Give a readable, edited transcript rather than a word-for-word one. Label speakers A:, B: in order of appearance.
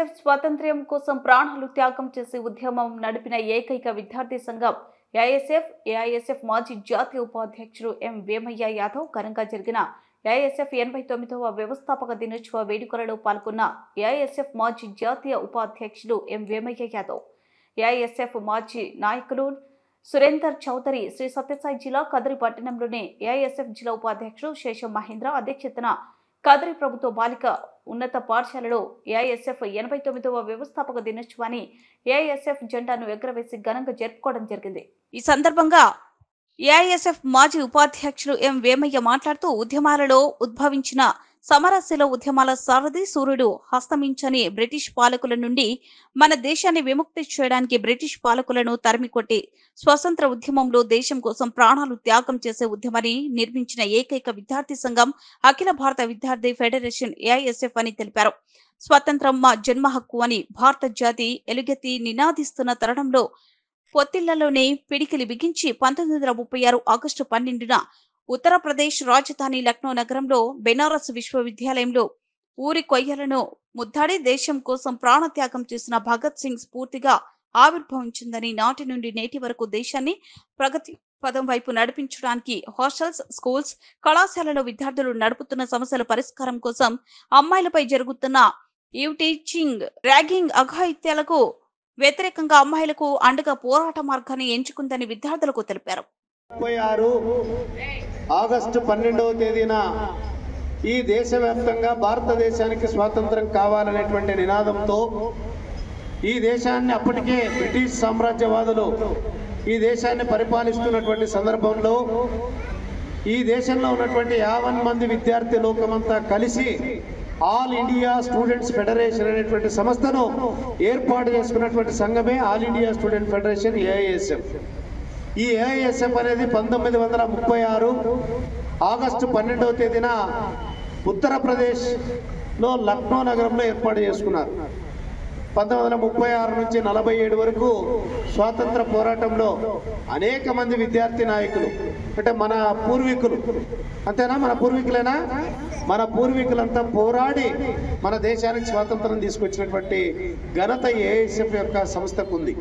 A: AISF స్వాతంత్ర్యం కోసం ప్రాణాలు త్యాగం చేసి ఉద్యమం నడిపిన ఏకైక విద్యార్థి సంఘం ఏఐఎస్ఎఫ్ మాజీ జాతీయ ఉపాధ్యక్షుడు ఎం వేమయ్య యాదవ్ ఘనంగా జరిగిన ఏఐఎస్ఎఫ్ 89వ వ్యవస్థాపక దినోత్సవ వేడుకలలో పాల్గొన్న ఏఐఎస్ఎఫ్ మాజీ జాతీయ ఉపాధ్యక్షుడు ఎం వేమయ్య యాదవ్, ఏఐఎస్ఎఫ్ మాజీ నాయకులు సురేందర్ చౌదరి, శ్రీ సత్యసాయి జిల్లా కదిరి పట్టణంలోని ఏఐఎస్ఎఫ్ జిల్లా ఉపాధ్యక్షుడు శేషం మహేంద్ర అధ్యక్షతన కదిరి ప్రభుత్వ బాలిక ఉన్నత పాఠశాలలో ఏఐఎస్ఎఫ్ 89వ వ్యవస్థాపక దినోత్సవాన్ని ఏఐఎస్ఎఫ్ జెండాను ఎగురవేసి ఘనంగా జరుపుకోవడం జరిగింది. ఈ సందర్భంగా ఏఐఎస్ఎఫ్ మాజీ ఉపాధ్యక్షుడు ఎం వేమయ్య మాట్లాడుతూ ఉద్యమాలలో ఉద్భవించిన సమరశీల ఉద్యమాల సారథి సూర్యుడు హస్తమించని బ్రిటిష్ పాలకుల నుండి మన దేశాన్ని విముక్తి చేయడానికి బ్రిటిష్ పాలకులను తరిమికొట్టి స్వతంత్ర ఉద్యమంలో దేశం కోసం ప్రాణాలు త్యాగం చేసే ఉద్యమాన్ని నిర్మించిన ఏకైక విద్యార్థి సంఘం అఖిల భారత విద్యార్థి ఫెడరేషన్ ఏఐఎస్ఎఫ్ అని తెలిపారు. స్వతంత్రం మా జన్మ హక్కు అని భారత జాతి ఎలుగెత్తి నినాదిస్తున్న తరుణంలో పొత్తిళ్లలోనే పిడికిలి బిగించి 1936 ఆగస్టు 12న ఉత్తరప్రదేశ్ రాజధాని లక్నో నగరంలో బెనారస్ విశ్వవిద్యాలయంలో ఊరి కొయ్యలను ముద్దాడి దేశం కోసం ప్రాణత్యాగం చేసిన భగత్ సింగ్ స్ఫూర్తిగా ఆవిర్భవించిందని, నాటి నుండి నేటి వరకు దేశాన్ని ప్రగతి పదం వైపు నడిపించడానికి హాస్టల్స్, స్కూల్స్, కళాశాలలో విద్యార్థులు నడుపుతున్న సమస్యల పరిష్కారం కోసం అమ్మాయిలపై జరుగుతున్న టీచింగ్, ర్యాగింగ్, అఘాయిత్యాలకు వ్యతిరేకంగా అమ్మాయిలకు అండగా పోరాట మార్గాన్ని ఎంచుకుందని విద్యార్థులకు తెలిపారు.
B: 36 ఆగస్టు 12వ తేదీన ఈ దేశవ్యాప్తంగా భారతదేశానికి స్వాతంత్రం కావాలనేటువంటి నినాదంతో ఈ దేశాన్ని అప్పటికే బ్రిటిష్ సామ్రాజ్యవాదులు ఈ దేశాన్ని పరిపాలిస్తున్నటువంటి సందర్భంలో ఈ దేశంలో ఉన్నటువంటి 50 మంది విద్యార్థి లోకమంతా కలిసి ఆల్ ఇండియా స్టూడెంట్స్ ఫెడరేషన్ అనేటువంటి సంస్థను ఏర్పాటు చేసుకున్నటువంటి సంఘమే all India student federation AISF. ఈ ఏఐఎస్ఎఫ్ అనేది 1936 ఆగస్టు 12వ తేదీన ఉత్తరప్రదేశ్లో లక్నో నగరంలో ఏర్పాటు చేసుకున్నారు. 1936 నుంచి 47 వరకు స్వాతంత్ర పోరాటంలో అనేక మంది విద్యార్థి నాయకులు, అంటే మన పూర్వీకులు, అంతేనా, మన పూర్వీకులేనా, మన పూర్వీకులంతా పోరాడి మన దేశానికి స్వాతంత్రం తీసుకొచ్చినటువంటి ఘనత ఏఐఎస్ఎఫ్ యొక్క సంస్థకు ఉంది.